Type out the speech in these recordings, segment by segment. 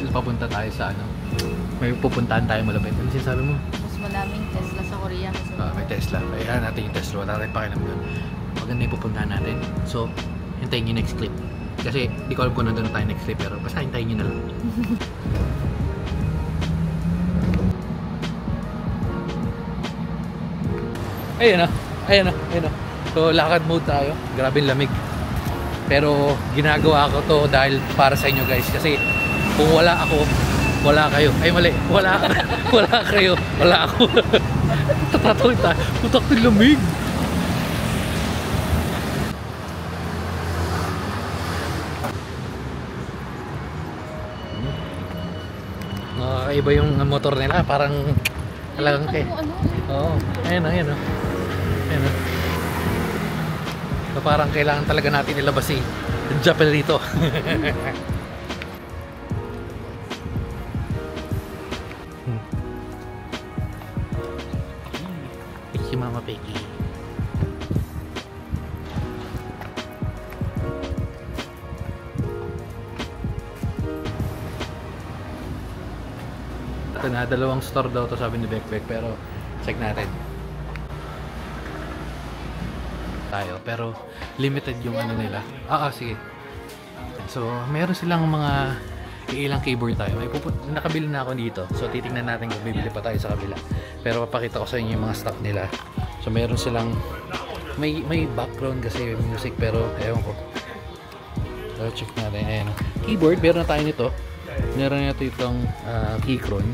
papunta tayo sa ano. May pupuntahan tayo malapit. Ano sinasabi mo? Mas maraming Tesla sa Korea. May Tesla. Ayan natin yung Tesla. Wala tayong pakialam doon. Maganda yung pupuntahan natin. So, hintayin nyo next clip. Kasi, di ko alam kung nandun na tayo next clip. Pero basta hintayin nyo na lang. Ayan na. Ayan na. Ayan na. So, lakad mode tayo. Grabe lamig. Pero, ginagawa ko to dahil para sa inyo guys. Kasi, kung wala ako, wala kayo. Ay, mali. Wala kayo. Wala ako. Tatatawin tayo. Putak ng lamig. Nakakaiba yung motor nila. Parang talagang oo. Ayan o. Ayan o. Ayan o. So, parang kailangan talaga natin ilabas si Japel dito. Si Mama Peggy. Ito na, dalawang store daw to sabi ni Bekbek, pero check natin. Tayo, pero limited yung ano nila. Sige. So, meron silang mga ilang keyboard tayo. Nakabili na ako dito. So, titingnan natin kung bibili pa tayo sa kabila. Pero papakita ko sa inyo yung mga stock nila. So, meron silang may background kasi music, pero ewan ko. So, check natin. Ayan. Keyboard, meron na tayo nito. Meron na itong Keychron.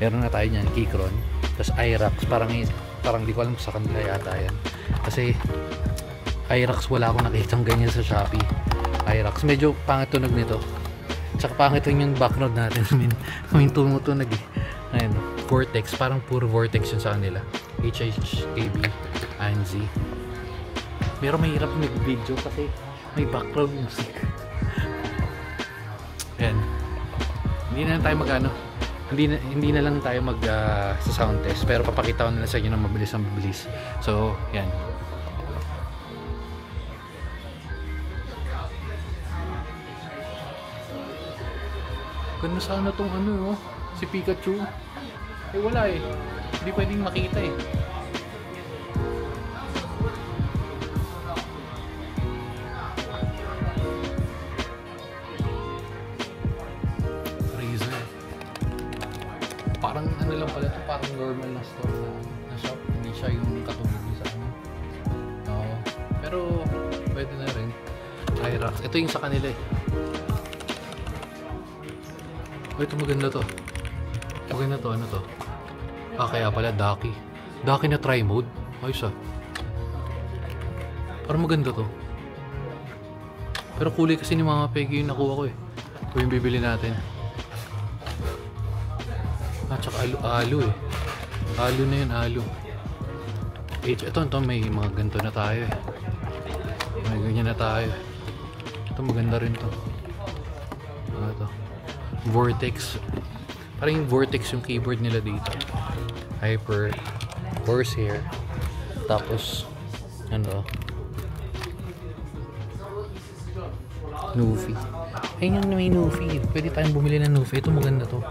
Meron na tayo niyan, Keychron. Tapos IRAX, parang di ko alam sa kanila yata yan. Kasi IRAX wala akong nakitang ganyan sa Shopee. IRAX, medyo pangit tunog nito. Tsaka pangit yung background natin. May tumutunog eh. Ayan, Vortex, parang puro Vortex yun sa kanila. HHKB, ANZ. Pero mahirap mag-video kasi may background music. Ayan. Hindi na lang tayo hindi na lang tayo sa sound test, pero papakita ko na lang sa inyo ng mabilis. So, yan. Ganda sana tong si Pikachu. Wala eh. Hindi pwedeng makita eh. Razer. Parang lang pala ito, parang normal na store na shop. Hindi siya yung katulad sa pero pwede na rin. IRAX. Ito yung sa kanila eh. Ito maganda to. Maganda to. Ano to? Kaya pala Ducky. Ducky na try mode. Ayos ah. Parang maganda to. Pero kulay kasi ni Mama Peggy yung nakuha ko eh. Ito yung bibili natin. Tsaka alo eh. Alo na yun, alo. Ito may mga ganito na tayo eh. May ganyan na tayo. Ito maganda rin to. Ito. Vortex. Parang yung Vortex yung keyboard nila dito. Hyper. Corsair. Tapos Nufi. Ayun yung may Nufi. Pwede tayong bumili ng Nufi. Ito maganda to.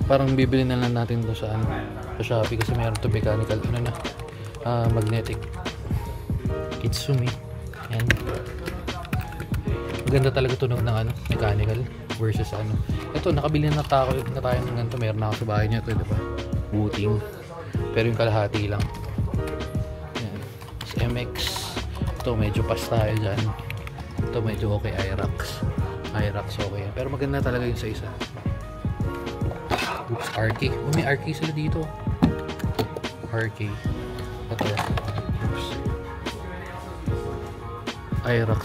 Parang bibili na lang natin to sa Shopee kasi mayroon to mechanical magnetic Kitsumi. Yan. Maganda talaga tunog ng mechanical versus ito nakabili na tayo ng ganito. Meron na ako sa bahay niya ito, diba? Booting, pero yung kalahati lang. Yan. MX ito medyo pas tayo dyan. Ito medyo okay. IRAX okay, pero maganda talaga yung sa isa. Oops, RK. May RK sila dito. RK. Ito. Oops.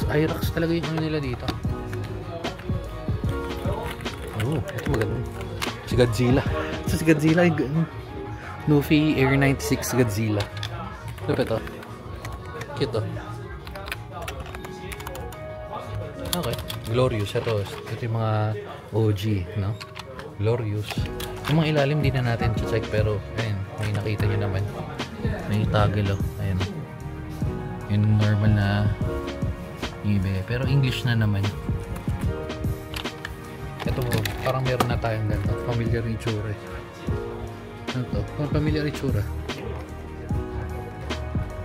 IRAX talaga yung nila dito. Ito maganda. Si Godzilla. Si Godzilla. Nufi Air 96 Godzilla. Ito pa ito. Cute to. Okay. Glorious. Ito yung mga OG, no? Glorious. Yung mga ilalim din na natin check, pero ayun, may nakita nyo naman. May toggle ayun. Yung normal na ibe. Pero English na naman. Ito parang meron na tayong ganito. Familiar yung itsura eh. Ano to? Familiar itsura.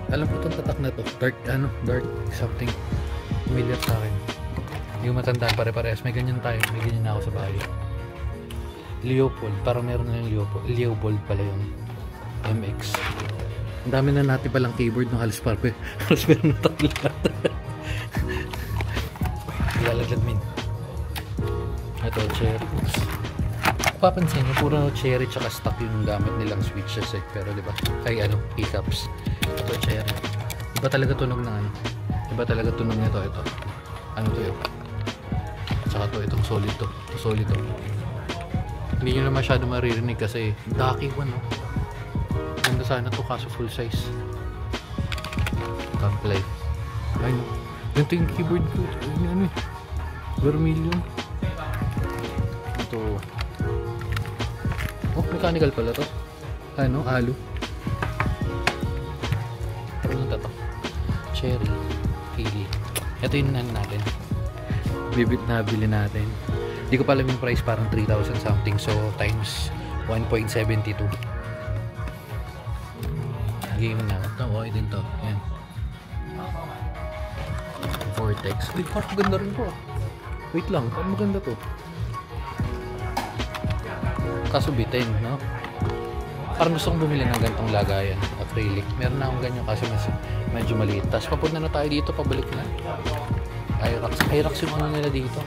Alam ko itong tatak na to. Dark something. Familiar sa akin. Yung matandaan pare-parehas. May ganyan tayo. May ganyan na ako sa bahay. Leopold. Parang meron na yung Leopold pala yung MX. Ang dami na natin palang keyboard ng halos meron na tatlo lahat. Ilalaglag min. Ito, cherry. Papansin nyo, puro cherry tsaka stock yung gamit nilang switches eh. Pero diba, kay pickups. Ito, cherry. Iba talaga tunog ng Iba talaga tunog nito. Ito. Ano to yun? Tsaka to, itong solid to. Ito solid to. Hindi nyo na masyado maririnig kasi Ducky one, no? Ganda sana to kaso full size. Can't play. Ay, no. Ganito yung keyboard ko. Ano eh. Vermilion. Ito. Oh, mechanical pala to. Alu. Ano lang to? Cherry. Pili. Ito yung natin. Nabili natin. Hindi ko pa alam yung price, parang 3,000 something. So, times 1.72. Game na. Ito, okay din to. Yan. Vortex. Uy, parang maganda rin to. Wait lang, parang maganda to. Kaso bitin, no? Parang gusto kong bumili ng ganitong lagayan. Acrylic. Meron na akong ganyan kasi medyo maliit. Tapos papunta na tayo dito, pabalik na. Hyrax yung ano nila dito.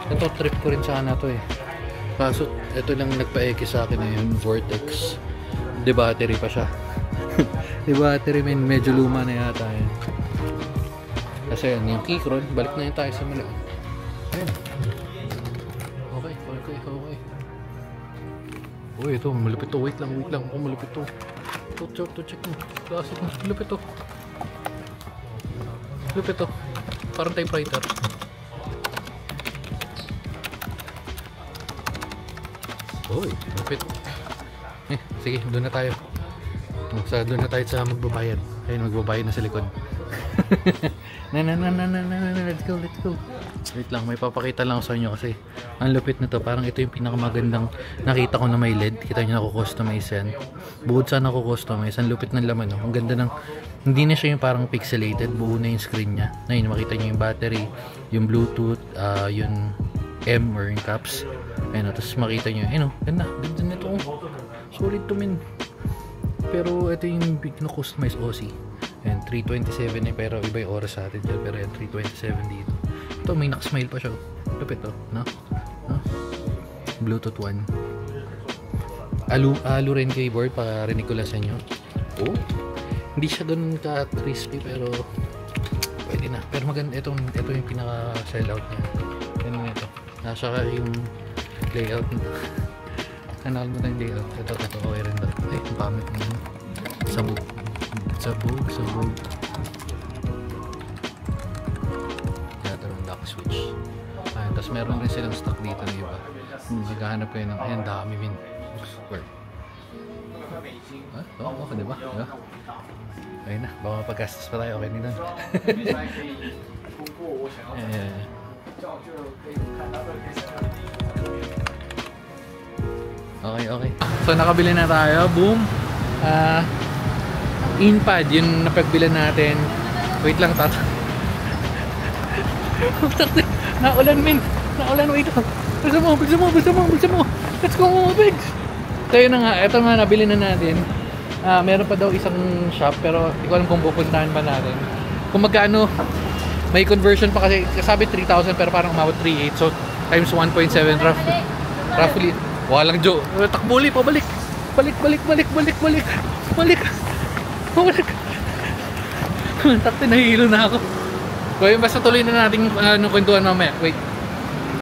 Ito, trip ko rin sana to eh. Kaso, ito lang nagpa-eki sa akin na yun, Vortex. De battery pa siya. De battery, medyo luma na yata yun. Kasi yun, yung Keychron, balik na yun tayo sa mula. Ayun. Okay. Uy, ito, malupit to. Wait lang. Oh, malupit to. Ito, check mo. Classic mo. Malupit to. Parang typewriter. Uy, malupit. Sige, doon na tayo. Doon na tayo sa magbabayad. Ayun, magbabayad na sa likod. Let's go. Wait lang, may papakita lang ako sa inyo kasi ang lupit na to. Parang ito yung pinakamagandang nakita ko na may LED. Kita nyo nakukustomize yan. Bukod sa nakukustomize, ang lupit ng laman, no? Ang ganda ng, hindi na siya yung parang pixelated, buo na yung screen nya. Ayun, makita nyo yung battery, yung Bluetooth, yung M or yung caps. Ayun, tapos makita nyo, ganda nito. Solid to min. Pero ito yung pinakustomize OC. Ayan, 327 eh, pero iba yung oras sa atin dyan. Pero yan, 327 dito. Ito, may nakasmile pa siya. Lupit to, no? Bluetooth 1. Alu rin keyboard, pakarinig ko lang sa inyo. Oh, hindi siya doon ka-crispy, pero pwede na. Pero maganda, ito yung pinaka-sellout niya. Ganun ito. Nasa yung layout nito. Nakal mo na yung layout. Ito, okay rin daw. Ay, ang pamit mo yun. Sabog. Ito yung lock switch. Ayan, tapos meron rin silang stock dito na iba. Maghahanap kayo ng, ayan, dami min. Where? Okay, diba? Ayun na, baka mapag-gastos pa tayo. Okay din doon. Okay. So nakabili na tayo. Boom. InPad yung napagbilan natin. Wait lang, naulan min. Wait lang. Bisa mo. Let's go mga bigs. So yun na nga. Ito nga nabili na natin. Meron pa daw isang shop pero hindi ko alam kung pupuntahan pa natin. Kung magkano, may conversion pa kasi sabi 3,000 pero parang umabot 3,800. So times 1.7 roughly. Walang Joe. Takbuli, pabalik. Balik. Takti, nahihilo na ako. So yun, basta tuloy na natin yung kwentuhan mamaya. Wait.